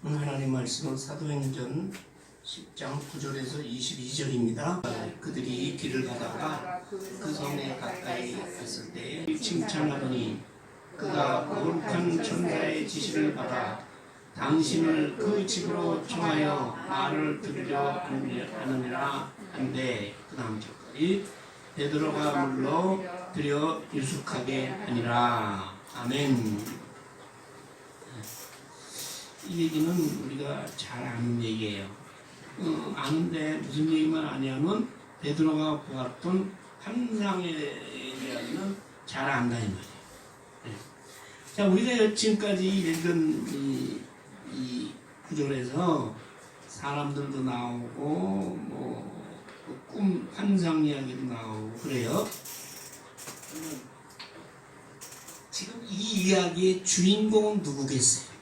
오늘 하나님 말씀은 사도행전 10장 9절에서 22절입니다. 그들이 길을 가다가 그 성에 가까이 갔을 때 칭찬하더니 그가 거룩한 천사의 지시를 받아 당신을 그 집으로 청하여 말을 들으려 하느니라 한데 그 다음 절까지 베드로가 물러 들여 유숙하게 하니라. 아멘. 이 얘기는 우리가 잘 아는 얘기예요. 아는데 무슨 얘기만 아냐면 베드로가 보았던 환상에 대해서는 잘 안다 이 말이에요. 네. 자, 우리가 지금까지 읽은 이 구절에서 사람들도 나오고 꿈 환상 이야기도 나오고 그래요. 지금 이 이야기의 주인공은 누구겠어요?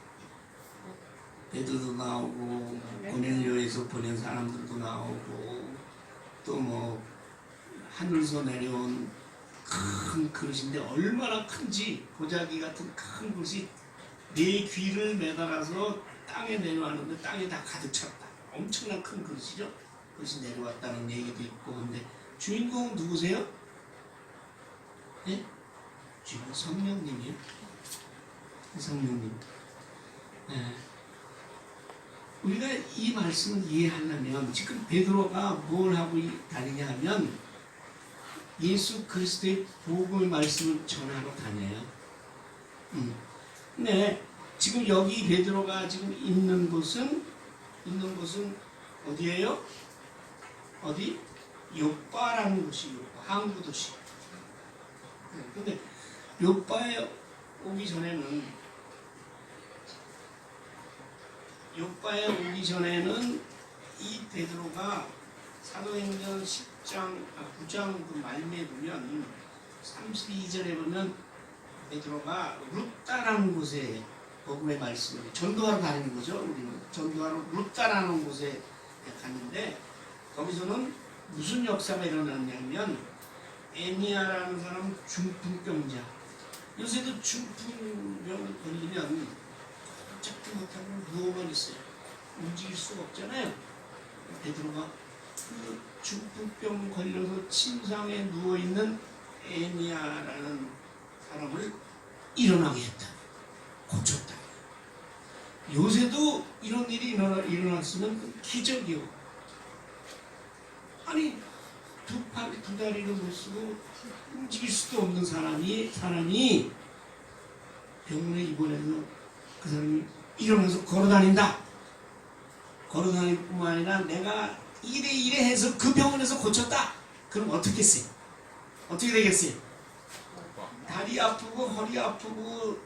베드로도 나오고 고넬료에서 보낸 사람들도 나오고 또 하늘에서 내려온 큰 그릇인데 얼마나 큰지 보자기 같은 큰 그릇이 네 귀를 매달아서 땅에 내려왔는데 땅에 다 가득 찼다. 엄청난 큰 그릇이죠. 그것이 내려왔다는 얘기도 있고. 근데 주인공은 누구세요? 네? 주인공 성령님이요. 성령님. 네. 우리가 이 말씀을 이해하려면 지금 베드로가 뭘 하고 다니냐 하면 예수 그리스도의 복음의 말씀을 전하러 다녀요. 근데 지금 여기 베드로가 지금 있는 곳은 어디예요? 어디? 요빠라는 곳이 요빠, 항구 도시. 근데 요빠에 오기 전에는 이 베드로가 사도행전 9장 그 말미에 보면 32절에 보면 베드로가 룻다라는 곳에 복음의 말씀을 전도하러 다니는 거죠. 우리는 전도하러 룻다라는 곳에 갔는데 거기서는 무슨 역사가 일어났냐면 에니아라는 사람 중풍병자. 요새도 중풍병 걸리면 꼼짝도 못하고 누워만 있어요. 움직일 수가 없잖아요. 베드로가 그 중풍병 걸려서 침상에 누워있는 에니아라는 사람을 일어나게 했다. 고쳤다. 요새도 이런 일이 일어났으면 기적이요. 아니 두 다리를 못 쓰고 움직일 수도 없는 사람이 병원에 입원해서 그 사람이 일어나서 걸어다닌다. 걸어다닐 뿐만 아니라 내가 이래 해서 그 병원에서 고쳤다. 그럼 어떻게 되겠어요? 다리 아프고 허리 아프고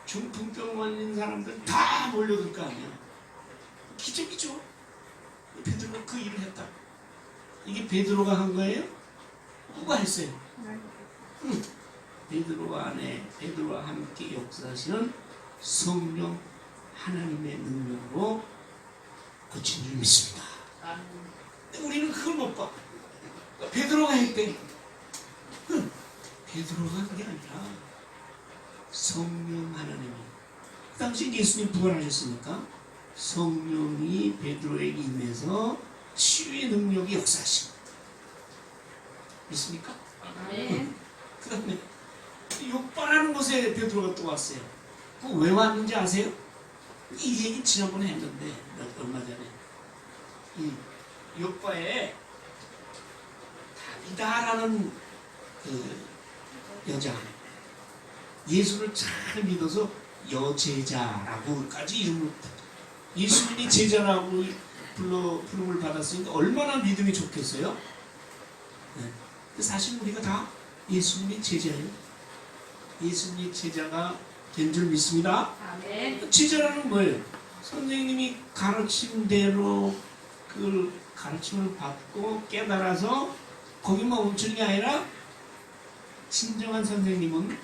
중풍병 걸린 사람들 다 몰려들 거 아니야. 기적이죠. 베드로가 그 일을 했다. 이게 베드로가 한 거예요? 누가 했어요? 베드로와 함께 역사하시는 성령 하나님의 능력으로 고친 줄 믿습니다. 근데 우리는 그걸 못 봐. 베드로가 했대. 베드로가 한 게 아니라 성령 하나님이. 그 당시 예수님 부활하셨으니까 성령이 베드로에게 임해서 치유의 능력이 역사하신 믿습니까? 그 다음에 요빠라는 곳에 베드로가 또 왔어요. 왜 왔는지 아세요? 이 얘기 지난번에 했는데 얼마 전에 요빠에 다비다라는 그 여자 예수를 잘 믿어서 여제자라고까지 이름을 예수님이 제자라고 부름을 받았으니까 얼마나 믿음이 좋겠어요? 네. 사실 우리가 다 예수님의 제자예요. 예수님의 제자가 된 줄 믿습니다. 아멘. 제자라는 뭐예요? 선생님이 가르침대로 그 가르침을 받고 깨달아서 거기만 멈추는 게 아니라 진정한 선생님은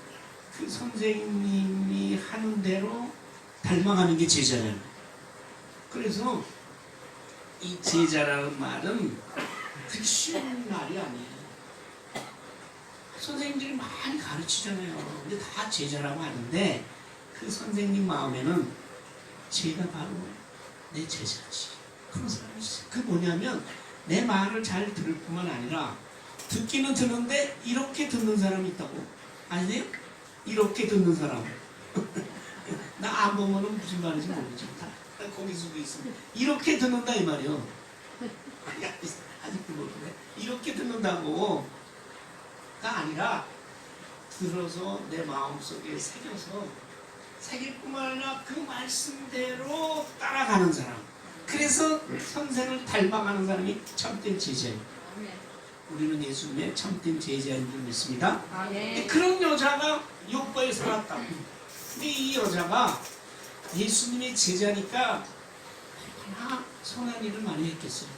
그 선생님이 하는 대로 닮아가는 게 제자예요. 그래서 이 제자라는 말은 그렇게 쉬운 말이 아니에요. 선생님들이 많이 가르치잖아요. 근데 다 제자라고 하는데 그 선생님 마음에는 제가 바로 내 제자지. 그런 사람이 있어요. 그 뭐냐면 내 말을 잘 들을 뿐만 아니라 듣기는 듣는데 이렇게 듣는 사람이 있다고. 아니에요? 이렇게 듣는 사람. 나 안 보면은 무슨 말인지 모르지. 거기 수도 있습니다. 이렇게 듣는다 이 말이요. 아직도 모르네. 이렇게 듣는다고가 아니라 들어서 내 마음속에 새겨서 새길 뿐만 아니라 그 말씀대로 따라가는 사람. 그래서 선생을 닮아가는 사람이 참된 제자예요. 우리는 예수님의 참된 제자인 줄 믿습니다. 근데 그런 여자가 욥과에 살았다. 근데 이 여자가 예수님의 제자니까 얼마나 선한 일을 많이 했겠어요.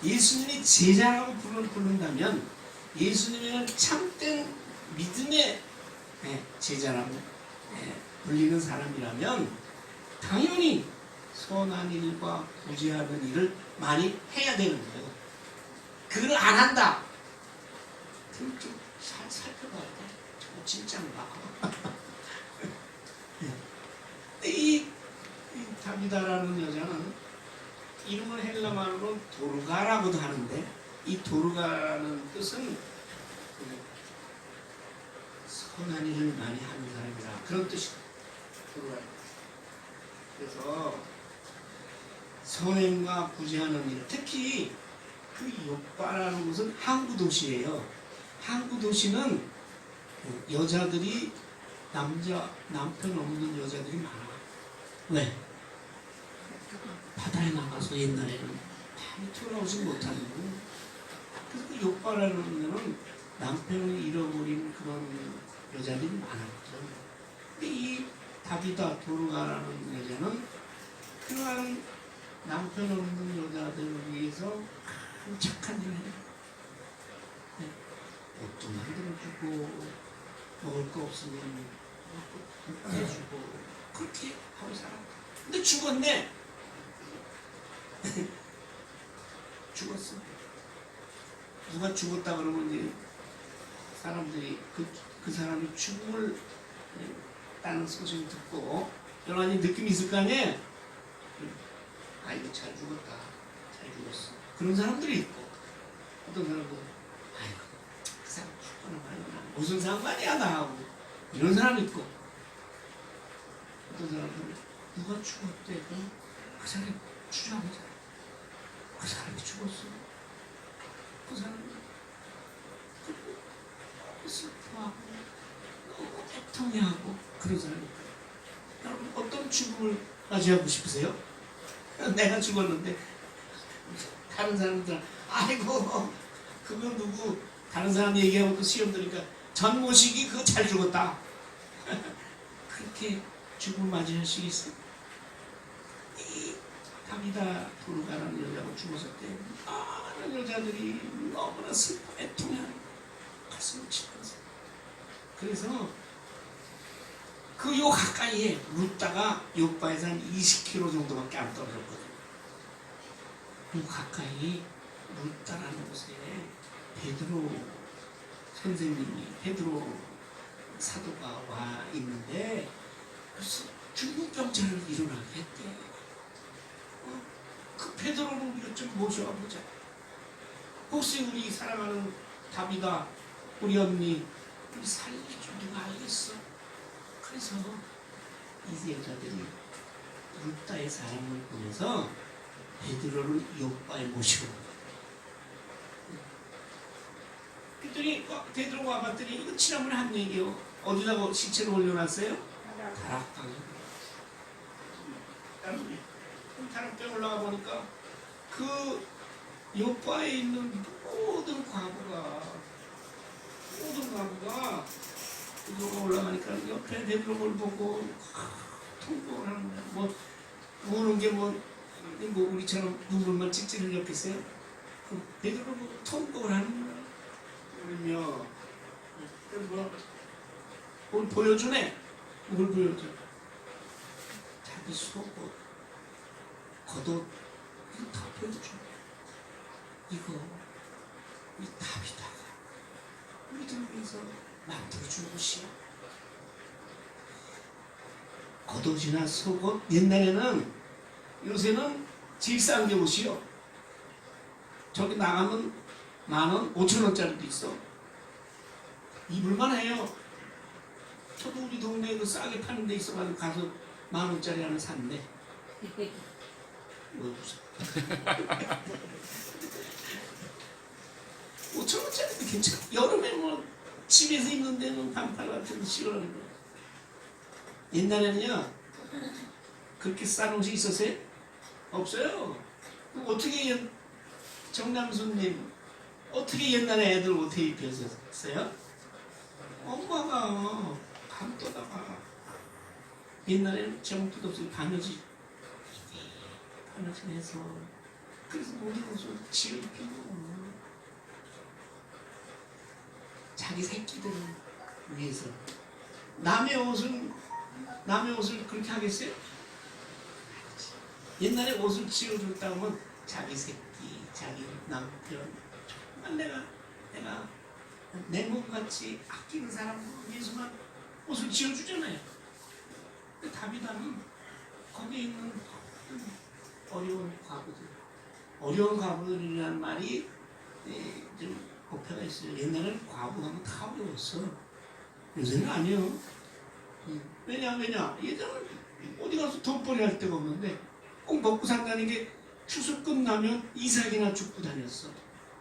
예수님이 제자라고 부른다면 예수님은 참된 믿음의 제자라고 불리는 사람이라면 당연히 선한 일과 구제하는 일을 많이 해야 되는 거예요. 그걸 안 한다. 그럼 좀 살펴봐야 돼. 저거 진짜인가? 이 다비다라는 여자는 이름을 헬라말로 도르가라고도 하는데 이 도르가라는 뜻은 선한 일을 많이 하는 사람이라 그런 뜻이에요. 도르가. 그래서 선행과 구제하는 일, 특히 그 욥바라는 곳은 항구 도시예요. 항구 도시는 여자들이 남편 없는 여자들이 많아. 왜? 바다에 나가서 옛날에는 많이 돌아오지 못하는 거예요. 그래서 그 욥바라는 데는 남편을 잃어버린 그런 여자들이 많았죠. 근데 이 다비다 도르가라는 여자는 그러한 남편 없는 여자들을 위해서 참 착한 일을 해요. 옷도 만들어주고 먹을 거 없으면 해주고 그렇게 하고 살았다. 근데 죽었네. 죽었어. 누가 죽었다 그러면 이제 사람들이 그 사람이 죽음을 따는 소식을 듣고 여러 가지 느낌이 있을 거 아니에요. 아이고 잘 죽었다. 잘 죽었어. 그런 사람들이 있고 어떤 사람들은 아이고 그 사람 죽거나 말거나 무슨 상관이야 나하고 이런 사람이 있고 어떤 사람들은 누가 죽었대. 그 사람이 주저하는 사람. 그 사람이 죽었어. 그 사람이 너무 슬퍼하고 너무 애통해하고 그런 사람이 있고 여러분 어떤 죽음을 맞이하고 싶으세요? 내가 죽었는데 다른 사람들 아이고 그거 누구 다른 사람 얘기하고 또 시험 들으니까 전모식이 그거 잘 죽었다. 그렇게 죽음을 맞이하시겠어요? 이 다비다 도르가라는 여자가 죽었을 때 많은 여자들이 너무나 슬퍼 애통해하는 가슴을 치면서 그래서 그 요 가까이에 룻다가 욥바에서 한 20km 정도밖에 안 떨어졌거든요. 그 가까이 룻다라는 곳에 베드로 선생님이 베드로 사도가 와 있는데 그래서 중풍병자를 일어나게 했대. 그 베드로를 우리가 좀 모셔와 보자. 혹시 우리 사랑하는 다비다 우리 언니 우리 살릴 줄 누가 알겠어? 그래서 이 여자들이 룻다의 사람을 보내서 베드로를 욥바에 모시고 그랬더니 베드로가 와봤더니 이거 지난번에 한 얘기요. 어디다가 시체를 올려놨어요? 다락방에. 다락방에 올라가 보니까 그 욥바에 있는 모든 과부가 베드로가 올라가니까 옆에 베드로를 보고 통곡을 하는 거야. 뭐 우는 게 뭐 우리처럼 눈물만 찔찔 흘렸겠어요? 베드로를 보고 통곡을 하는 거야. 울며 뭘 보여주네. 뭘 보여줘? 자기 속옷, 겉옷 이거 다 보여줘. 이거 우리 다비다가 우리들 위해서 만들어준 것이야. 겉옷이나 속옷 옛날에는 요새는 제일 싼 게 옷이요. 저기 나가면 10,000원, 5,000원짜리도 있어. 입을만 해요. 저도 우리 동네에 그 싸게 파는 데 있어가지고 가서 10,000원짜리 하나 샀는데 뭐 무슨 5,000원짜리도 괜찮아. 여름에 뭐 집에서 입는 데는 반팔 같은 거 싫어하는 거. 옛날에는요 그렇게 싼 옷이 있었어요? 없어요. 어떻게 정남순님 어떻게 옛날에 애들 옷에 입혔었어요? 엄마가 감떠다가 옛날에는 제목도 없이 바느질 해서 그래서 모든 옷을 지어 입히고 자기 새끼들을 위해서 남의 옷을 그렇게 하겠어요? 옛날에 옷을 지어줬다 하면 자기 새끼, 자기 남편 정말 내가 내 몸같이 아끼는 사람을 위해서만 옷을 지어주잖아요. 근데 다비다는 거기에 있는 어려운 과부들이라는 말이 좀 어폐가 있어요. 옛날에는 과부하면 다 어려웠어. 요새는 아니에요. 왜냐 예전에는 어디 가서 돈벌이 할 데가 없는데 꼭 먹고 산다는 게 추석 끝나면 이삭이나 죽고 다녔어.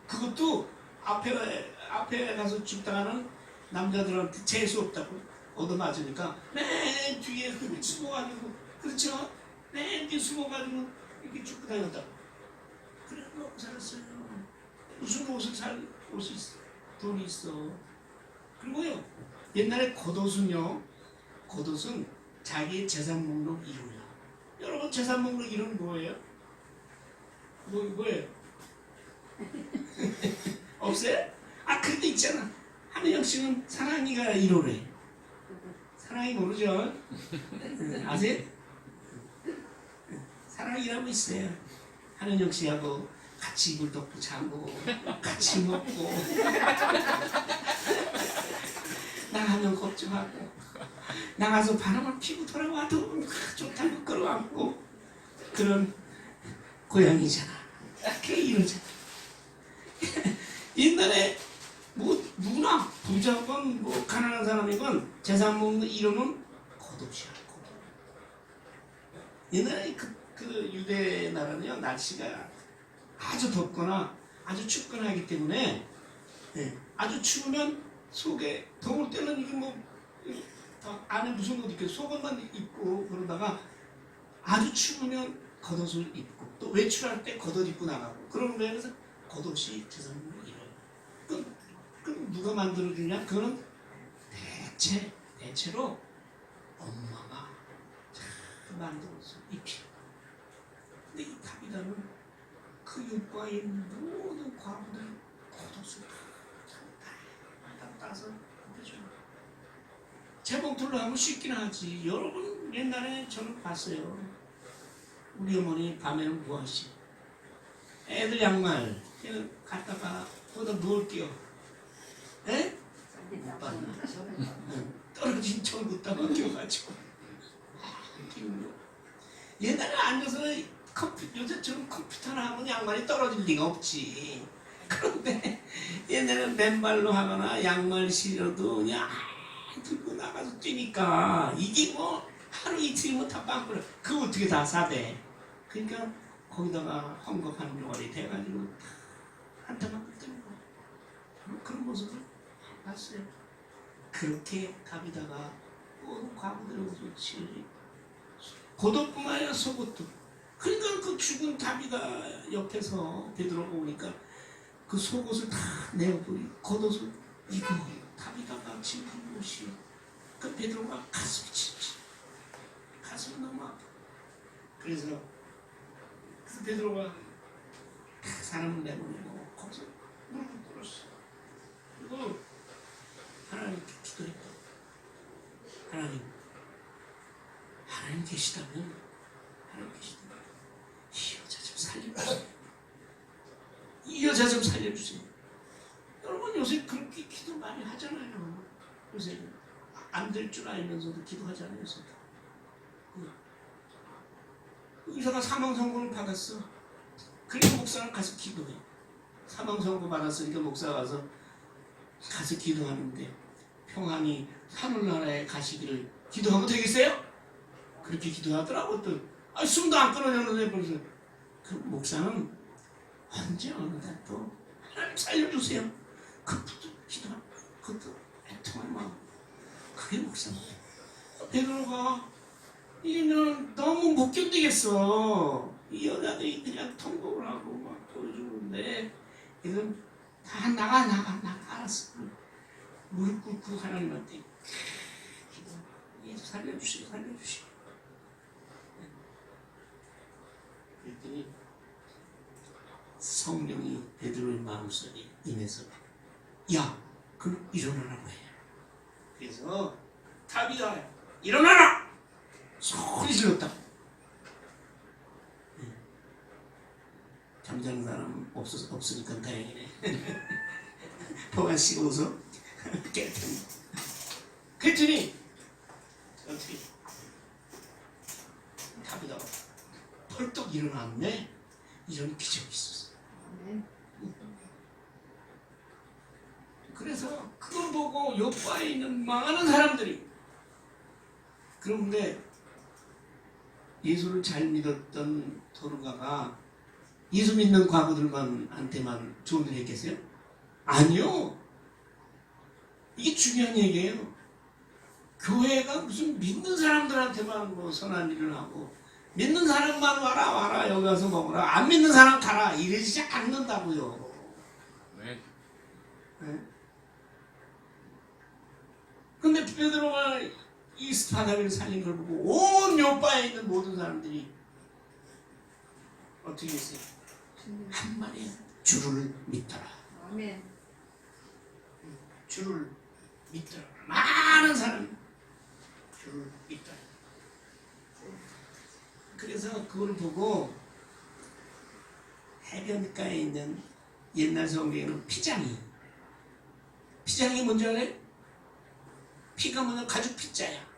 그것도 앞에 가서 죽다가는 남자들한테 재수 없다고 얻어맞으니까 맨 뒤에 숨어가지고 그렇죠? 맨 뒤에 숨어가지고 이렇게 죽고 다녔다고. 그래 먹고 살았어요. 무슨 옷을 살 옷이 있어. 돈이 있어. 그리고요 옛날에 겉옷은 자기의 재산 목록 1호야. 여러분 재산 목록 1호는 뭐예요? 뭐예요? 없어요? 아 근데 있잖아. 한혜영 씨는 사랑이가 1호래. 사랑이 모르죠? 아세요? 사랑이라고 있어요. 한혜영 씨하고 같이 이불 덮고 자고 같이 먹고 나가면 걱정하고 나가서 바람을 피고 돌아와도 좋다고 끌어안고 그런 고양이잖아. 그게 이러잖아. 옛날에 뭐 누구나 부자건 뭐 가난한 사람이건 재산 먹는 이름은 겉옷이야. 겉옷. 옛날에 그 유대 나라는요 날씨가 아주 덥거나 아주 춥거나 하기 때문에 아주 추우면 속에 더울 때는 이게 뭐 안에 무슨 옷 입고 속옷만 입고 그러다가 아주 추우면 겉옷을 입고 또 외출할 때 겉옷 입고 나가고 그런 면에서 겉옷이 재산물이에요. 그럼 누가 만들어주냐? 그거는 대체로 엄마가 잘 만들어서 입혀. 근데 이 다비다는 그 육과에 있는 모든 과부들 겉옷을 다 따서 입혀줘요. 재봉틀로 하면 쉽긴 하지. 여러분 옛날에 저는 봤어요. 우리 어머니 밤에는 뭐하시? 애들 양말 갖다가 거기다 놓을게요. 에? 못 봤나? 떨어진 철부터 끼워가지고 옛날에 앉아서 요새처럼 컴퓨터나 하면 양말이 떨어질 리가 없지. 그런데 옛날에는 맨발로 하거나 양말 신어도 그냥 들고 나가서 뛰니까 이게 뭐 하루 이틀이면 다 빵꾸를 그거 어떻게 다 사대. 그러니까 거기다가 헝겊한 요리 돼가지고 한타만 뜨는 거야. 그런 모습을 봤어요. 그렇게 다비다가 모든 과부들의 옷을 치우지. 겉옷뿐만 아니라 속옷도. 그러니까 그 죽은 다비다 옆에서 베드로가 오니까 그 속옷을 다 내어버리고 겉옷을 이거 다비다가 지은 옷이 그 베드로가 가슴이 찢지. 가슴이 너무 아파. 그래서 그 베드로가 사람을 내보내고 거기서 무릎을 꿇었어. 그리고 하나님께 기도했다. 하나님 계시다면 이 여자 좀 살려주세요. 이 여자 좀 살려주세요. 여러분 요새 그렇게 기도 많이 하잖아요. 요새 안 될 줄 알면서도 기도하잖아요. 의사가 사망 선고를 받았어. 그리고 목사는 가서 기도해. 사망 선고 받았으니까 목사가 가서 기도하는데 평안히 하늘나라에 가시기를 기도하면 되겠어요? 그렇게 기도하더라고. 또 숨도 안 끊어졌는데 벌써 그 목사는 언제 어느 날 또 하나님 살려주세요. 그것도 기도하고 그것도 애통한 마음. 그게 목사입니다. 베드로가 이는 너무 못 견디겠어. 이 여자들이 그냥 통곡을 하고 막 보여주는데 이건 다 나가 알았어. 무릎 꿇고 하나님한테 예수 살려주시고 그랬더니 성령이 베드로의 마음속에 임해서 야 그럼 일어나라고 해. 그래서 타비다 일어나라 소리 질렀다. 잠자는 사람 없으니까 다행이네. 포가씨가 웃어 깨끗한. 그랬더니 어떻게 타비다가 벌떡 일어났네. 이런 기적이 있었어. 그래서 그걸 보고 요바에 있는 많은 사람들이 그런데 예수를 잘 믿었던 도르가가 예수 믿는 과부들한테만 좋은 일 했겠어요? 아니요. 이게 중요한 얘기예요. 교회가 무슨 믿는 사람들한테만 뭐 선한 일을 하고 믿는 사람만 와라 여기 와서 먹으라 안 믿는 사람 가라 이러지 않는다고요. 네. 근데 베드로가 이 스파다를 살린 걸 보고 온 요바에 있는 모든 사람들이 어떻게 했어요? 한마디에 주를 믿더라. 아멘. 주를 믿더라. 많은 사람이 주를 믿더라. 그래서 그걸 보고 해변가에 있는 옛날 성경에는 피장이 뭔지 알아요? 피가 뭐냐 가죽 피자야.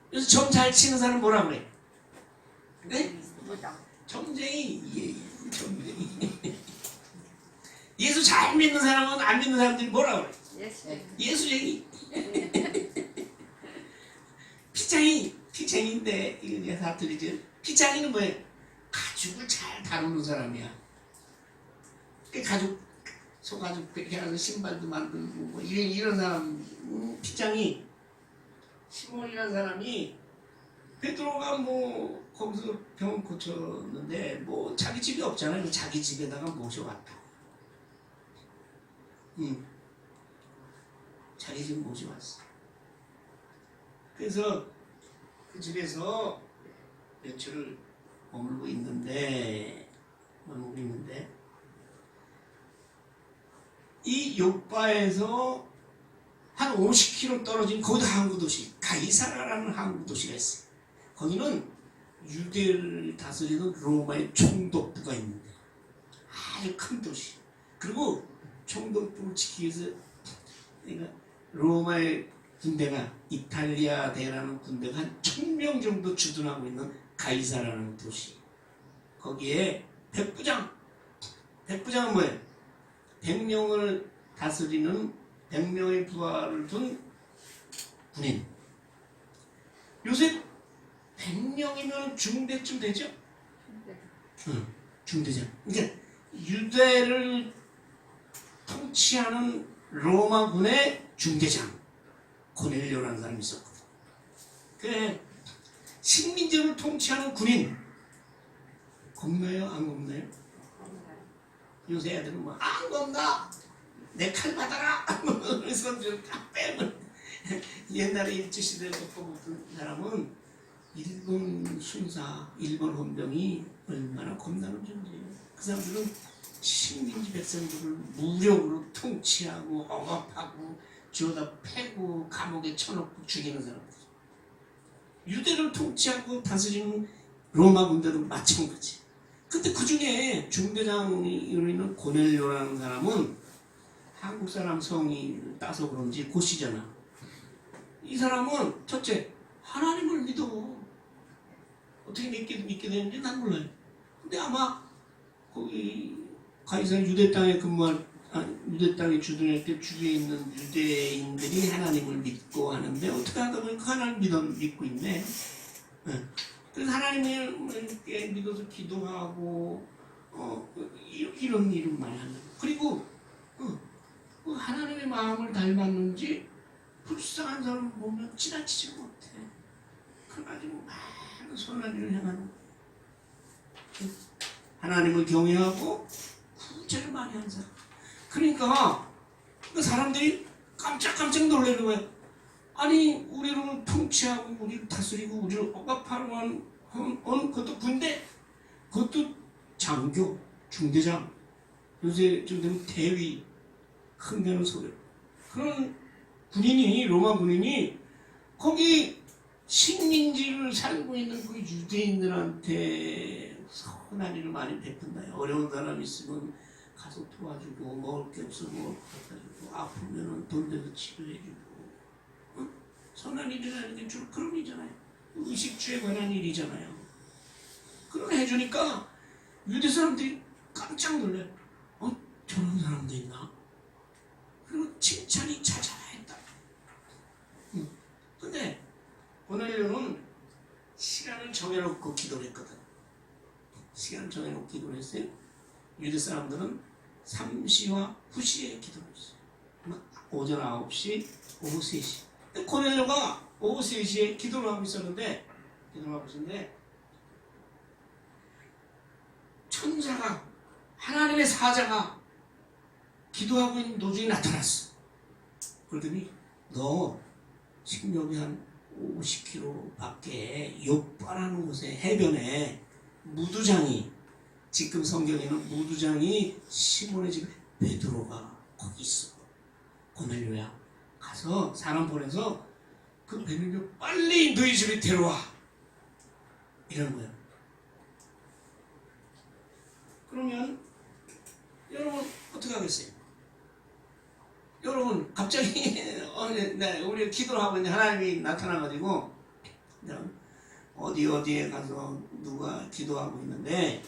그래서 점 잘 치는 사람 뭐라 그래? 네? 점쟁이. 점쟁이. 예수 잘 믿는 사람은 안 믿는 사람들이 뭐라 그래? 예수쟁이. 피장인데 이거 내가 다 들리죠? 피장이는 뭐예요? 가죽을 잘 다루는 사람이야. 가죽 소가죽 해서 신발도 만들고 뭐 이런 사람 피장이 시몬이라는 사람이 베드로가 뭐 거기서 병 고쳤는데 뭐 자기 집이 없잖아요. 자기 집에다가 모셔왔다. 자기 집 모셔왔어. 그래서 그 집에서 며칠을 머물고 있는데 이 요바에서 한 50km 떨어진 거기도 항구 도시 가이사라라는 항구 도시가 있어요. 거기는 유대를 다스리는 로마의 총독부가 있는데 아주 큰 도시. 그리고 총독부를 지키기 위해서 그러니까 로마의 군대가 이탈리아 대라는 군대가 한 1000명 정도 주둔하고 있는 가이사라는 도시. 거기에 백부장은 뭐예요? 100명을 다스리는 100명의 부하를 둔 군인. 요새 100명이면 중대쯤 되죠? 응, 중대장. 그러니까 유대를 통치하는 로마군의 중대장 고넬료라는 사람이 있었거든. 그 식민지를 통치하는 군인 겁나요? 안 겁나요? 요새 애들은 뭐 안 겁나 내 칼 받아라 그래서 좀 다 빼면 옛날에 일제시대에 뽑았던 사람은 일본 순사 일본 헌병이 얼마나 겁나는 존재예요. 그 사람들은 식민지 백성들을 무력으로 통치하고 억압하고 주워다 패고 감옥에 쳐넣고 죽이는 사람들. 유대를 통치하고 다스리는 로마 군대도 마찬가지. 근데 그 중에 중대장으로 있는 고넬료라는 사람은 한국 사람 성이 따서 그런지 고씨잖아. 이 사람은 첫째 하나님을 믿어. 어떻게 믿게 되는지 난 몰라요. 근데 아마 거기 가이사르 유대 땅에 유대 땅에 주둔할 때 주위에 있는 유대인들이 하나님을 믿고 하는데 어떻게 하다 보니까 하나님 믿고 있네. 네. 그래서 하나님을 믿어서 기도하고 이런 일을 많이 한다. 그리고 하나님의 마음을 닮았는지 불쌍한 사람을 보면 지나치지 못해. 그래가지고 많은 선한 일을 행하는 하나님을 경외하고 구제를 많이 한 사람. 그러니까 그 사람들이 깜짝 놀라는 거야. 아니 우리를 통치하고 우리를 다스리고 우리를 억압하는 그것도 군대, 그것도 장교, 중대장, 요새 좀 되면 대위, 흥되는 소리. 그런 군인이, 로마 군인이 거기 식민지를 살고 있는 그 유대인들한테 선한 일을 많이 베푼다. 어려운 사람 있으면 가서 도와주고, 먹을 게 없으면 갖다 주고, 아프면 돈 내서 치료해주고. 선한 일이라는 게 주로 그런 일이잖아요. 의식주에 관한 일이잖아요. 그런 해주니까 유대 사람들이 깜짝 놀라요. 저런 사람도 있나? 그리고 칭찬이 자자했다. 근데 고넬료는 시간을 정해놓고 기도를 했거든. 시간을 정해놓고 기도를 했어요. 유대 사람들은 3시와 9시에 기도를 했어요. 오전 9시, 오후 3시. 고넬료가 오후 3시에 기도를 하고 있었는데 천사가, 하나님의 사자가 기도하고 있는 도중에 나타났어. 그러더니 너 지금 여기 한 50km 밖에 욥바라는 곳에 해변에 무두장이, 지금 성경에는 무두장이 시몬의 집 베드로가 거기 있어. 고넬료야, 가서 사람 보내서 그 베드로 빨리 너희 집에 데려와, 이러는 거예요. 그러면 여러분 어떻게 하겠어요? 여러분 갑자기 우리 기도를 하고 있는데 하나님이 나타나가지고 어디에 가서 누가 기도하고 있는데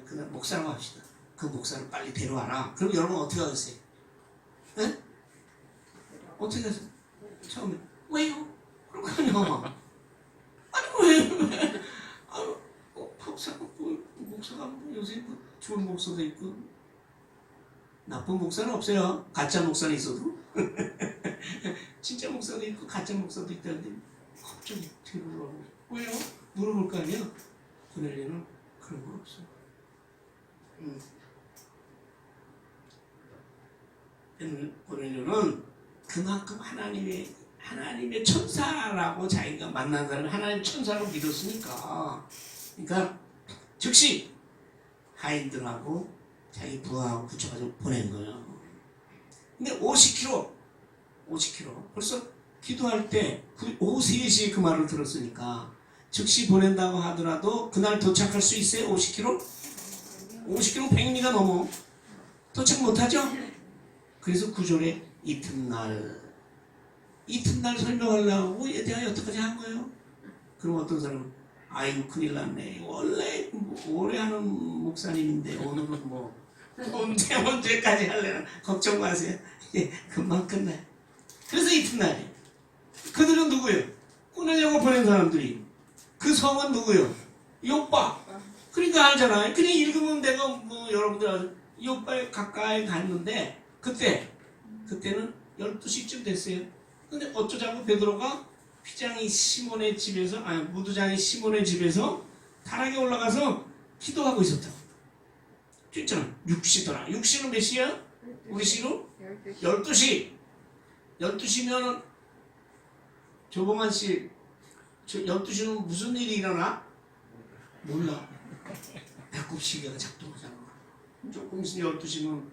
그날 목사라고 합시다. 그 목사를 빨리 데려와라. 그럼 여러분 어떻게 하겠어요? 네? 어떻게 하세요? 처음에 왜요? 그러거든요. 아니 왜? 목사가 요새 좋은 목사도 있고 나쁜 목사는 없어요. 가짜 목사는 있어도 진짜 목사도 있고 가짜 목사도 있다는데 갑자기 들으라고 왜요? 물어볼 거 아니야? 고넬료는 그런 거 없어. 고넬료는 그만큼 하나님의 천사라고 자기가 만난 사람이 하나님의 천사라고 믿었으니까, 그러니까 즉시 하인들하고 자기 부하하고 붙여가지고 보낸 거예요. 근데 50km 벌써 기도할 때 오후 3시에 그 말을 들었으니까 즉시 보낸다고 하더라도 그날 도착할 수 있어요? 50km? 50km 100리가 넘어 도착 못하죠? 그래서 9절에 이튿날 설명하려고 대하여 어떡하지 한 거예요. 그럼 어떤 사람은 아이고 큰일 났네. 원래 오래 하는 목사님인데 오늘은 언제까지 할래나 걱정 마세요. 금방 끝나요. 그래서 이튿날에 그들은 누구예요? 고넬료가 보낸 사람들이. 그 성은 누구예요? 욥바. 그러니까 알잖아요. 그냥 읽으면 내가 여러분들 욥바에 가까이 갔는데 그때는 12시쯤 됐어요. 근데 어쩌자고 베드로가 무두장이 시몬의 집에서 타락에 올라가서 기도하고 있었다고. 진짜 6시더라. 6시는 몇 시야? 우리 시로? 12시. 12시면 조봉환 씨 12시는 무슨 일이 일어나? 몰라. 배꼽 시계가 작동하잖아. 조금 있으면 12시면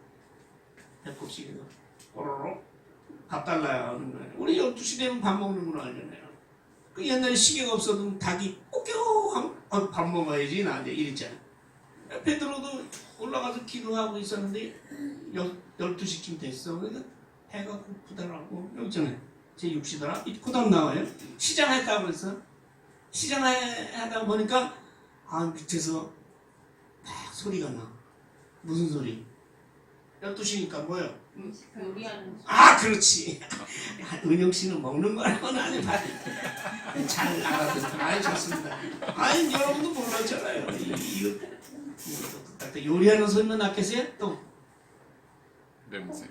배꼽 시계가 꼬로록 밥 달라요 하는 거예요. 우리 12시 되면 밥 먹는 걸 알잖아요. 그 옛날에 시계가 없어도 닭이 꼬껴 하면 밥 먹어야지 나한테 이랬잖아. 베드로도 올라가서 기도하고 있었는데 12시쯤 됐어. 그러니까 배가 고프더라고. 여기 있잖아요. 제6시더라. 그 다음 나와요. 시장했다고 그랬어. 시장하다 보니까 밑에서 막 소리가 나. 무슨 소리? 12시니까 뭐요? 요리하는 그렇지. 은영 씨는 먹는 거라고는 아주 잘 알아듣고 좋습니다. 여러분도 몰랐잖아요. 이거 요리하는 소리만 났겠어요? 또 냄새.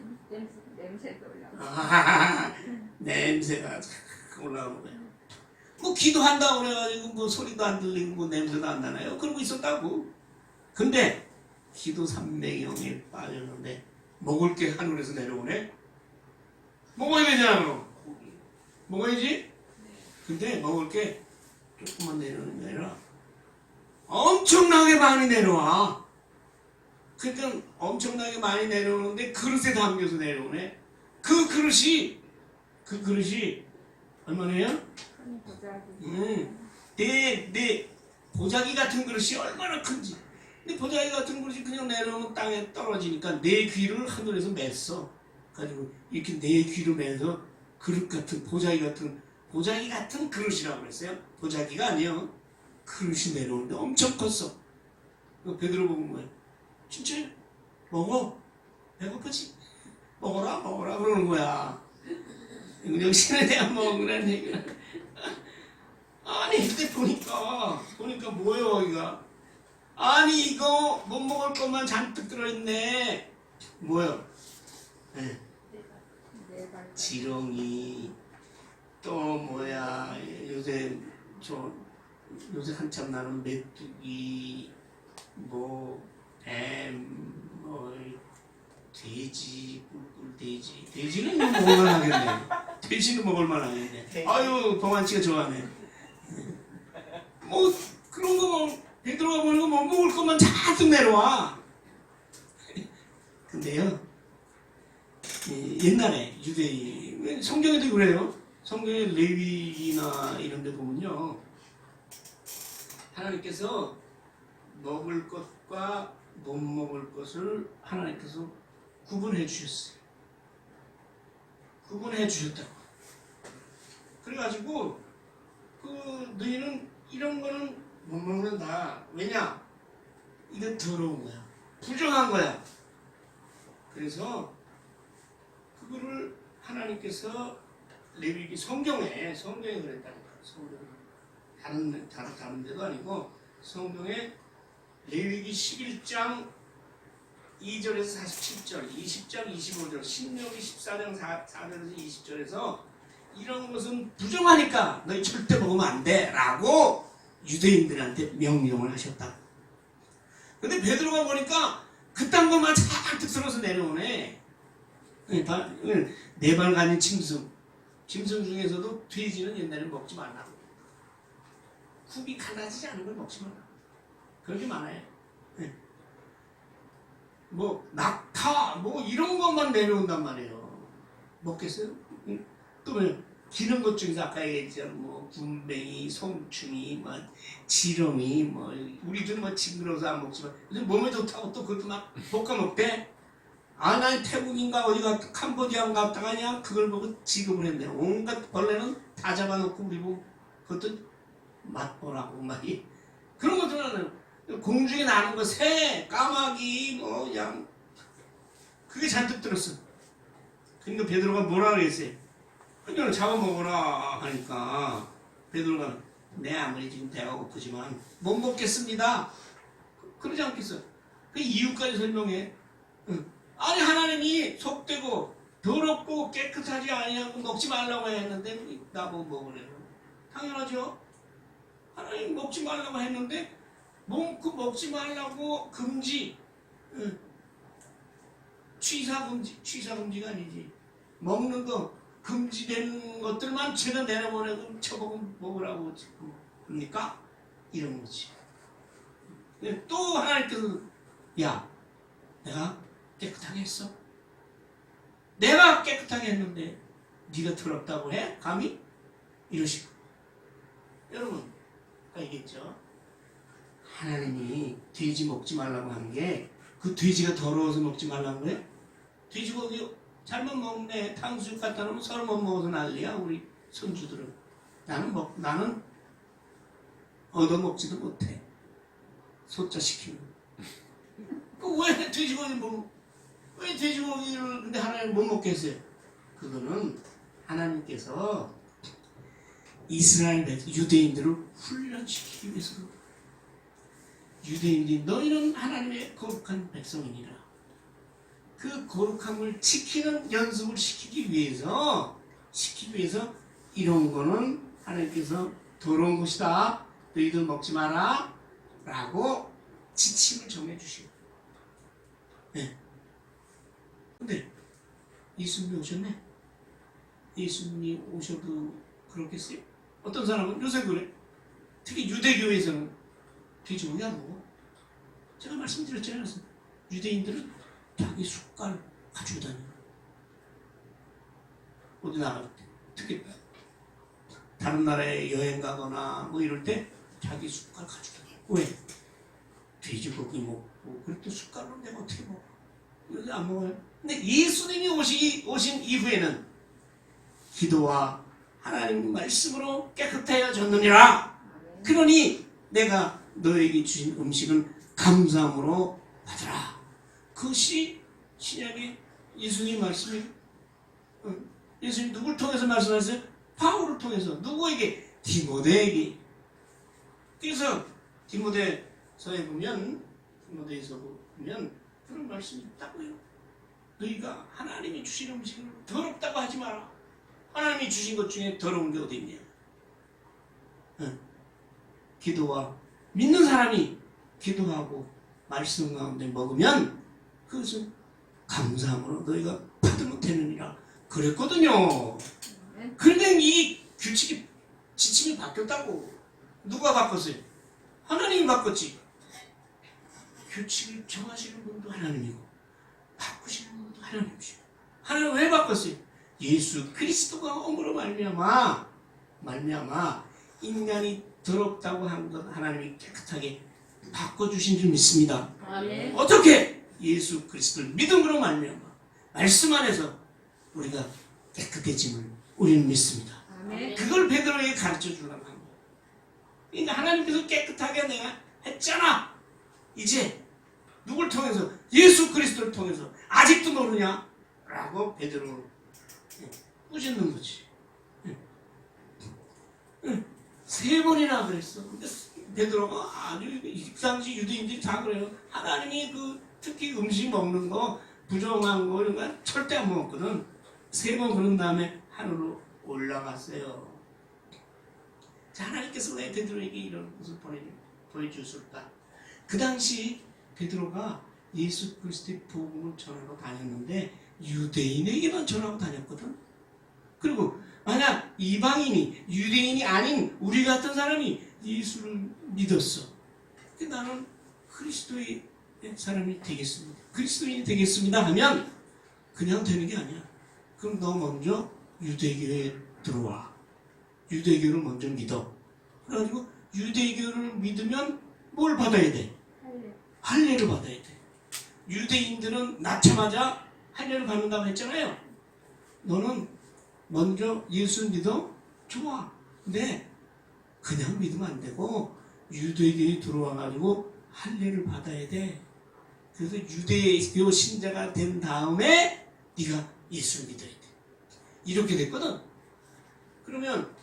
냄새도 올라. 냄새가 올라오는 거예요. 뭐 기도한다고 그래가지고 뭐 소리도 안 들리고 뭐 냄새도 안 나나요? 그러고 있었다고. 근데 기도 삼매경에 빠졌는데 먹을 게 하늘에서 내려오네. 먹어야 되잖아 그럼. 먹어야지. 근데 먹을 게 조금만 내려오는 게 아니라 엄청나게 많이 내려와. 그러니까 엄청나게 많이 내려오는데 그릇에 담겨서 내려오네. 그 그릇이 얼마나요? 내 보자기 같은 그릇이 얼마나 큰지. 근데 보자기 같은 그릇이 그냥 내려오면 땅에 떨어지니까 내 귀를 하늘에서 맸어. 가지고 이렇게 내 귀를 매서 그릇 같은 보자기 같은 그릇이라고 그랬어요. 보자기가 아니요. 그릇이 내려오는데 엄청 컸어. 베드로 보고 뭐야? 진짜 먹어. 배고프지? 먹어라 그러는 거야. 은영 씨는 내가 먹으라는 얘기야. 근데 보니까 뭐예요 여기가? 이거 못 먹을 것만 잔뜩 들어있네. 뭐요? 네. 지렁이 또 뭐야? 요새 한참 나는 메뚜기 돼지, 꿀꿀돼지. 돼지는 뭐 먹을만 하겠네. 돼지는 먹을만 하겠네. 동환씨가 좋아하네. 뭐 그런 거 베드로가 보는 거 뭐 먹을 것만 잔뜩 내려와. 근데요, 옛날에 유대인 성경에도 그래요. 성경에 레위기나 이런 데 보면요, 하나님께서 먹을 것과 못 먹을 것을 하나님께서 구분해 주셨어요. 구분해 주셨다고. 그래가지고 너희는 이런 거는 못 먹는다. 왜냐? 이건 더러운 거야. 부정한 거야. 그래서 그거를 하나님께서 레위기 성경에 그랬다니까. 성경에 다른 데도 아니고 성경에 레위기 11장 2절에서 47절, 20장 25절, 신명기 14장 4절에서 20절에서 이런 것은 부정하니까 너희 절대 먹으면 안 돼 라고 유대인들한테 명령을 하셨다. 근데 베드로가 보니까 그딴 것만 잔뜩 쓸어서 내려오네. 네 발 가진 짐승 중에서도 돼지는 옛날에 먹지 말라고. 굽이 갈라지지 않은 걸 먹지 말라고. 그렇게 많아요. 뭐 낙타 이런 것만 내려온단 말이에요. 먹겠어요? 또 뭐요? 기는 것 중에서 아까 얘기했잖아요. 군뱅이, 송충이, 지렁이, 우리도 징그러워서 안 먹지만 몸에 좋다고 또 그것도 막 볶아 먹대. 난 태국인가 어디가 캄보디아 갔다가 그냥 그걸 보고 지급을 했네. 온갖 벌레는 다 잡아놓고 우리 보고 그것도 맛보라고 그런 것들은 공중에 나는 거, 새, 까마귀, 양 그게 잔뜩 들었어. 그러니까 베드로가 뭐라 그랬어요? 그냥 잡아먹어라 하니까 베드로가 아무리 지금 배가 고프지만 못 먹겠습니다. 그러지 않겠어. 그 이유까지 설명해. 하나님이 속되고 더럽고 깨끗하지 아니하고 먹지 말라고 했는데 나보고 먹으래요. 당연하죠. 하나님 먹지 말라고 했는데 그 먹지 말라고 금지. 취사금지가 아니지. 먹는 거 금지된 것들만 제가 내려보내고 저보고 먹으라고 합니까? 이런 거지. 또 하나님께서 내가 깨끗하게 했어. 내가 깨끗하게 했는데 네가 더럽다고 해? 감히? 이러시고. 여러분, 아까 얘기했죠. 하나님이 돼지 먹지 말라고 하는 게 그 돼지가 더러워서 먹지 말라는 거예요? 돼지가 잘못 먹네. 탕수육 갖다 놓으면 서로 못 먹어서 난리야. 우리 손주들은. 나는 얻어먹지도 못해. 소자 시키면. 왜 돼지고기 왜 돼지고기를 근데 하나님 못 먹게 했어요? 그거는 하나님께서 이스라엘 유대인들을 훈련시키기 위해서. 유대인들이 너희는 하나님의 거룩한 백성이니라. 그 거룩함을 지키는 연습을 시키기 위해서 이런 거는 하나님께서 더러운 것이다. 너희들 먹지 마라. 라고 지침을 정해주시고. 네. 근데 예수님이 오셨네. 예수님이 오셔도 그렇겠어요? 어떤 사람은 요새 그래. 특히 유대교에서는 돼지고기 안 먹어. 제가 말씀드렸잖아요. 유대인들은 자기 숟갈 가지고 다녀요. 어디 나갈 때. 특히 다른 나라에 여행 가거나 뭐 이럴 때 자기 숟갈 가지고 다녀요. 왜? 돼지고기 먹고 그럴 때 숟갈로 내가 어떻게 먹어? 여기 안 먹어요. 근데 예수님이 오신 이후에는 기도와 하나님 말씀으로 깨끗해졌느니라. 그러니 내가 너에게 주신 음식은 감사함으로 받으라. 그것이 신약의 예수님 말씀이에요. 예수님 누굴 통해서 말씀하셨어요? 바울을 통해서. 누구에게? 디모데에게. 그래서 디모데서에 보면 그런 말씀이 있다고요. 너희가 하나님이 주신 음식을 더럽다고 하지 마라. 하나님이 주신 것 중에 더러운 게 어디 있냐? 기도와 믿는 사람이 기도하고 말씀 가운데 먹으면 그것은 감사함으로 너희가 받으면 되느니라 그랬거든요. 그런데 이 규칙이 지침이 바뀌었다고. 누가 바꿨어요? 하나님이 바꿨지. 규칙을 정하시는 분도 하나님이고 바꾸시는 분도 하나님이시고. 하나님 왜 바꿨어요? 예수 그리스도가 옴으로 말미암아 인간이 더럽다고 한 것 하나님이 깨끗하게 바꿔주신 줄 믿습니다. 아멘. 어떻게? 예수 그리스도를 믿음으로 말미암아 말씀 안에서 우리가 깨끗해짐을 우리는 믿습니다. 아멘. 그걸 베드로에게 가르쳐 주려고 한 거예요. 그러니까 하나님께서 깨끗하게 내가 했잖아. 이제 누굴 통해서? 예수 그리스도를 통해서. 아직도 모르냐? 라고 베드로를 꾸짖는 거지. 3번이나 그랬어. 근데 베드로가 아주 이 당시 유대인들이 다 그래요. 하나님이 특히 음식 먹는 거 부정한 거 이런 거 절대 안 먹었거든. 3번 그런 다음에 하늘로 올라갔어요. 자, 하나님께서 왜 베드로에게 이런 것을 보여주셨을까? 그 당시 베드로가 예수 그리스도의 복음을 전하러 다녔는데 유대인에게만 전하고 다녔거든. 그리고 만약 이방인이 유대인이 아닌 우리 같은 사람이 예수를 믿었어. 나는 그리스도의 사람이 되겠습니다. 그리스도인이 되겠습니다 하면 그냥 되는 게 아니야. 그럼 너 먼저 유대교에 들어와. 유대교를 먼저 믿어. 그래가지고 유대교를 믿으면 뭘 받아야 돼? 할례를 받아야 돼. 유대인들은 낳자마자 할례를 받는다고 했잖아요. 너는 먼저 예수 믿어? 좋아. 근데 그냥 믿으면 안 되고 유대교에 들어와가지고 할례를 받아야 돼. 그래서 유대교 신자가 된 다음에 네가 예수를 믿어야 돼. 이렇게 됐거든. 그러면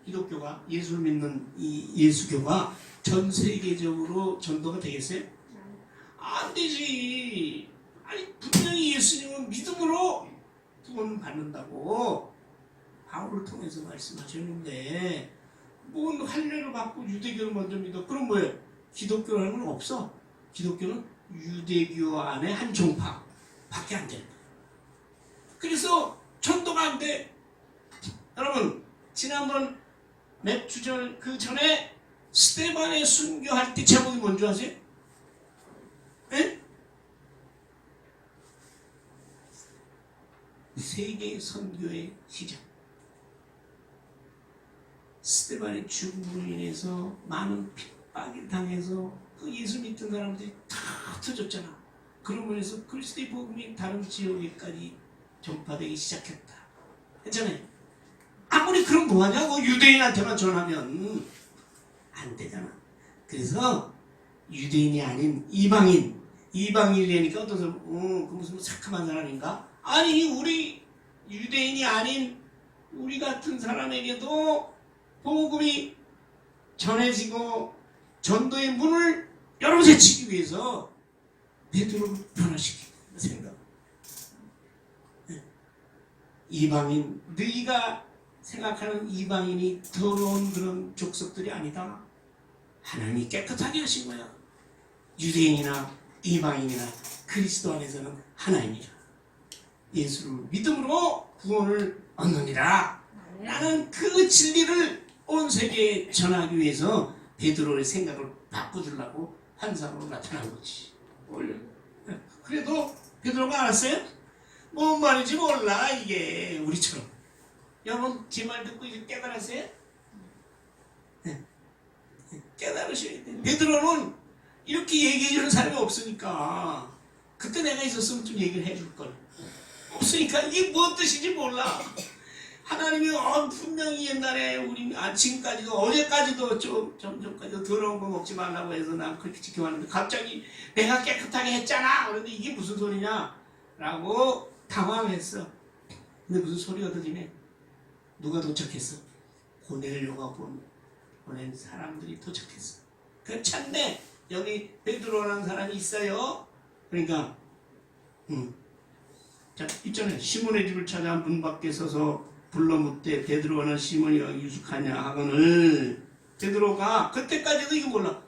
기독교가 예수를 믿는 이 예수교가 전 세계적으로 전도가 되겠어요? 안 되지. 아니 분명히 예수님은 믿음으로 구원 받는다고 바울을 통해서 말씀하셨는데 뭔 할례를 받고 유대교를 먼저 믿어. 그럼 뭐예요? 기독교라는 건 없어. 기독교는 유대교 안에 한 종파 밖에 안 된다. 그래서 전도가 안 돼. 여러분 지난번 몇 주 전 그 전에 스데반의 순교할 때 제목이 뭔지 아세요? 네? 세계 선교의 시작. 스데반의 죽음으로 인해서 많은 핍박을 당해서 그 예수 믿던 사람들이 다 터졌잖아. 그러므로 해서 그리스도의 복음이 다른 지역에까지 전파되기 시작했다. 했잖아요. 아무리 그럼 뭐하냐고. 유대인한테만 전하면 안 되잖아. 그래서 유대인이 아닌 이방인이라니까 어떤 사람 그 무슨 착함한 사람인가? 아니 우리 유대인이 아닌 우리 같은 사람에게도 복음이 전해지고 전도의 문을 열어제치기 위해서 베드로를 변화시키는 생각. 이방인, 너희가 생각하는 이방인이 더러운 그런 족속들이 아니다. 하나님이 깨끗하게 하신 거야. 유대인이나 이방인이나 그리스도 안에서는 하나님이라. 예수를 믿음으로 구원을 얻느니라. 나는 그 진리를 온 세계에 전하기 위해서 베드로의 생각을 바꿔주려고 환상으로 나타난 거지. 그래도 베드로가 알았어요? 뭔 말인지 몰라. 이게 우리처럼. 여러분 제 말 듣고 이제 깨달았어요? 깨달으셔야 돼. 베드로는 이렇게 얘기해 주는 사람이 없으니까 그때 내가 있었으면 좀 얘기를 해줄 걸. 없으니까 이게 무슨 뜻인지 몰라. 하나님이 분명히 옛날에 우리 지금까지도 어제까지도 좀 전까지도 더러운 거 먹지 말라고 해서 난 그렇게 지켜왔는데 갑자기 내가 깨끗하게 했잖아. 그런데 이게 무슨 소리냐? 라고 당황했어. 근데 무슨 소리가 들리네. 누가 도착했어? 고넬료가 보낸 사람들이 도착했어. 그 찬데 여기 베드로라는 사람이 있어요. 그러니까 자 있잖아요. 시몬의 집을 찾아 문 밖에 서서 불러 묻되 베드로는 시몬이가 유숙하냐 하거늘 베드로가 그때까지도 이거 몰라.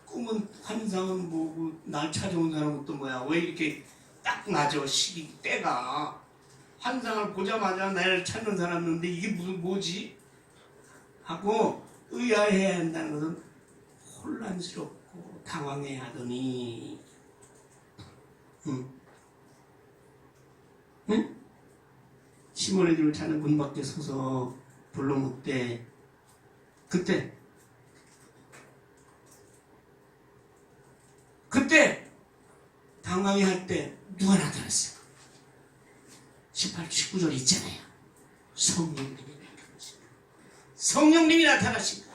꿈은 환상은 뭐고 날 찾아온 사람은 또 뭐야. 왜 이렇게 딱 맞아 시기 때가 환상을 보자마자 나를 찾는 사람인데 이게 무슨 뭐지? 하고 의아해야 한다는 것은 혼란스럽고 당황해 하더니 응? 시몬의 집을 찾는 문 밖에 서서 불러 묻되 그때 당황해 할 때 누가 나타났어요? 18, 19절 있잖아요. 성령님이 나타나십니다.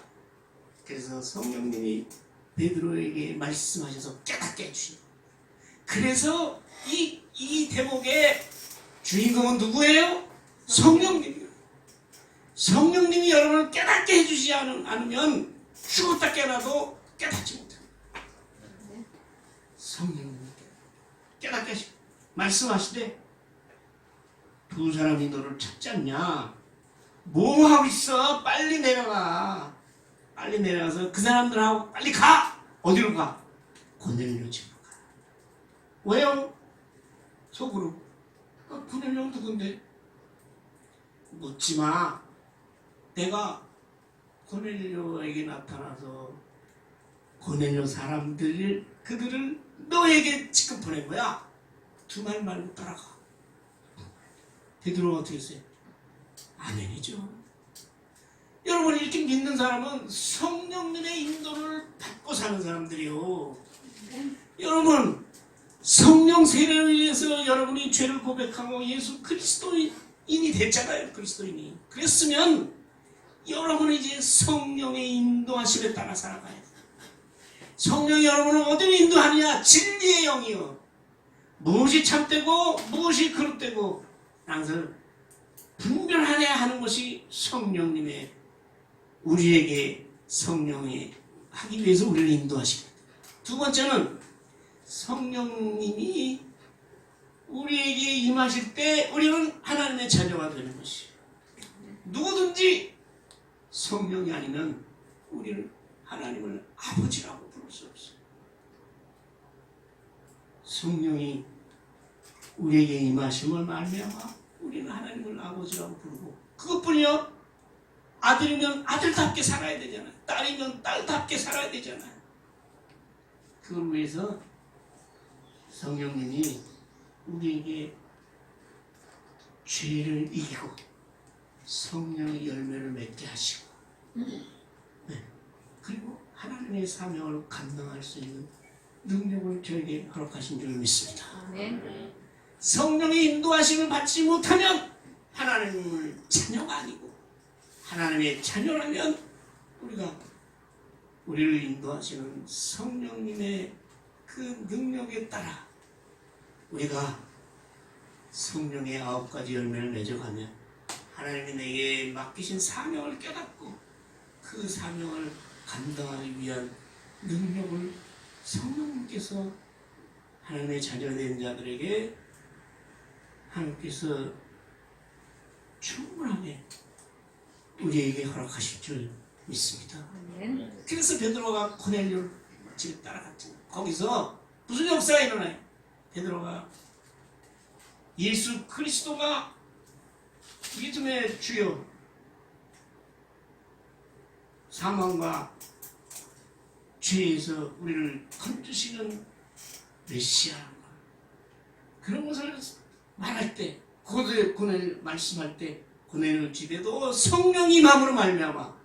그래서 성령님이 베드로에게 말씀하셔서 깨닫게 해주십니다. 그래서 이 대목의 주인공은 누구예요? 성령님이에요. 성령님이 여러분을 깨닫게 해주지 않으면 죽었다 깨어나도 깨닫지 못합니다. 성령님이 깨닫게 하시고 말씀하시되 두 사람이 너를 찾지 않냐? 뭐 하고 있어? 빨리 내려가. 빨리 내려가서 그 사람들하고 빨리 가. 어디로 가? 고넬료 집으로 가. 왜요? 속으로. 고넬료는 누군데? 묻지 마. 내가 고넬료에게 나타나서 고넬료 그들을 너에게 지금 보낸 거야. 두 말 말고 따라가. 베드로가 어떻게 했어요? 아멘이죠. 여러분 이렇게 믿는 사람은 성령님의 인도를 받고 사는 사람들이요. 여러분 성령 세례로 인해서 여러분이 죄를 고백하고 예수 그리스도인이 됐잖아요. 그리스도인이. 그랬으면 여러분이 이제 성령의 인도하심에 따라 살아가야 돼요. 성령이 여러분을 어디로 인도하느냐? 진리의 영이요. 무엇이 참되고 무엇이 거룩되고 항상 분별하여야 하는 것이 성령님의 우리에게 성령이 하기 위해서 우리를 인도하십니다. 두 번째는 성령님이 우리에게 임하실 때 우리는 하나님의 자녀가 되는 것이에요. 누구든지 성령이 아니면 우리는 하나님을 아버지라고 부를 수 없어요. 성령이 우리에게 임하심을 말미암아 우리는 하나님을 아버지라고 부르고 그것뿐이요. 아들이면 아들답게 살아야 되잖아요. 딸이면 딸답게 살아야 되잖아요. 그걸 위해서 성령님이 우리에게 죄를 이기고 성령의 열매를 맺게 하시고 그리고 하나님의 사명을 감당할 수 있는 능력을 저에게 허락하신 줄 믿습니다. 아멘. 성령의 인도하심을 받지 못하면 하나님의 자녀가 아니고, 하나님의 자녀라면 우리를 인도하시는 성령님의 그 능력에 따라 우리가 성령의 9가지 열매를 맺어가며 하나님이 내게 맡기신 사명을 깨닫고 그 사명을 감당하기 위한 능력을 성령님께서 하나님의 자녀된 자들에게 하나님께서 충분하게 우리에게 허락하실 줄 믿습니다. 아멘. 그래서 베드로가 고넬료 집에 따라갔죠. 거기서 무슨 역사가 일어나요? 베드로가 예수 그리스도가 믿음의 주요, 사망과 죄에서 우리를 건지시는 메시아라는 것, 그런 것을 말할 때, 고넬 말씀할 때 고넬료 집에도 성령이 마음으로 말미암아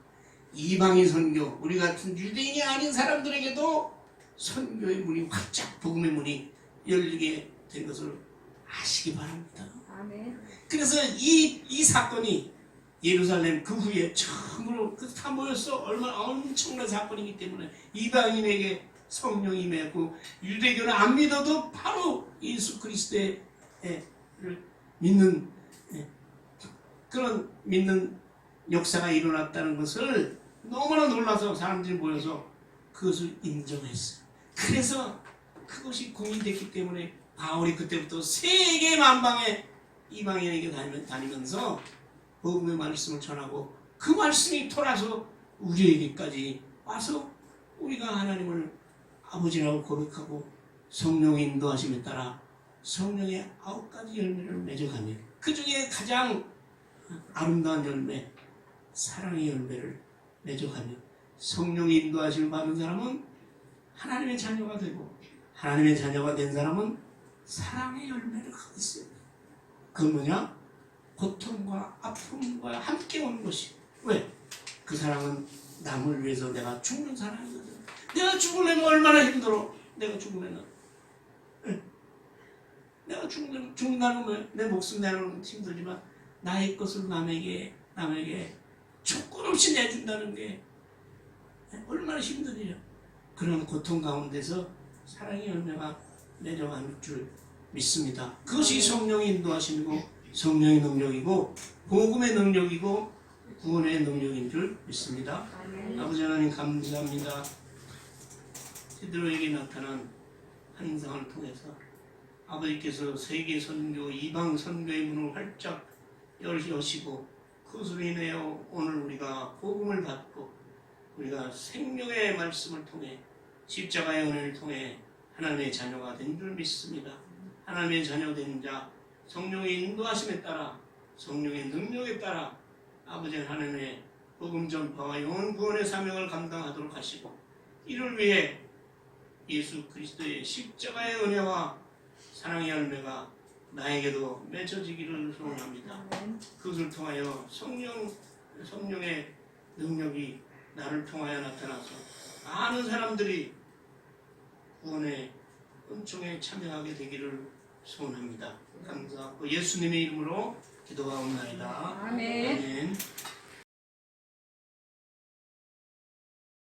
이방인 선교, 우리 같은 유대인이 아닌 사람들에게도 선교의 문이 활짝, 복음의 문이 열리게 된 것을 아시기 바랍니다. 아멘. 그래서 이 사건이 예루살렘 그 후에 처음으로 다 모였어. 얼마나 엄청난 사건이기 때문에 이방인에게 성령이 임했고, 유대교는 안 믿어도 바로 예수 그리스도를 믿는 그런 믿는 역사가 일어났다는 것을 너무나 놀라서 사람들이 모여서 그것을 인정했어요. 그래서 그것이 공인됐기 때문에 바울이 그때부터 세계 만방에 이방인에게 다니면서 복음의 말씀을 전하고, 그 말씀이 돌아서 우리에게까지 와서 우리가 하나님을 아버지라고 고백하고 성령의 인도하심에 따라 성령의 9가지 열매를 맺어가며 그 중에 가장 아름다운 열매, 사랑의 열매를 맺어가며 성령의 인도하심을 받은 사람은 하나님의 자녀가 되고, 하나님의 자녀가 된 사람은 사랑의 열매를 갖고 있어요. 그건 뭐냐? 고통과 아픔과 함께 오는 것이. 왜? 그 사랑은 남을 위해서 내가 죽는 사랑이거든. 내가 죽으려면 얼마나 힘들어. 내가 죽으면 내가 죽는다는 건 내 목숨 내는 건 힘들지만 나의 것을 남에게 조건 없이 내준다는 게 얼마나 힘든 일이야. 그런 고통 가운데서 사랑의 열매가 내려가는 줄 믿습니다. 그것이 성령의 인도하심이고 성령의 능력이고 복음의 능력이고 구원의 능력인 줄 믿습니다. 아멘. 아버지 하나님 감사합니다. 베드로에게 나타난 환상을 통해서 아버지께서 세계 선교, 이방 선교의 문을 활짝 여시고 그것으로 인하여 오늘 우리가 복음을 받고 우리가 생명의 말씀을 통해 십자가의 은혜를 통해 하나님의 자녀가 된 줄 믿습니다. 하나님의 자녀 된 자, 성령의 인도하심에 따라 성령의 능력에 따라 아버지 하나님의 복음 전파와 영혼 구원의 사명을 감당하도록 하시고, 이를 위해 예수 그리스도의 십자가의 은혜와 사랑의 열매가 나에게도 맺어지기를 소원합니다. 그것을 통하여 성령의 능력이 나를 통하여 나타나서 많은 사람들이 구원의 은총에 참여하게 되기를 소원합니다. 감사하고 예수님의 이름으로 기도하옵나이다. 아멘. 아멘.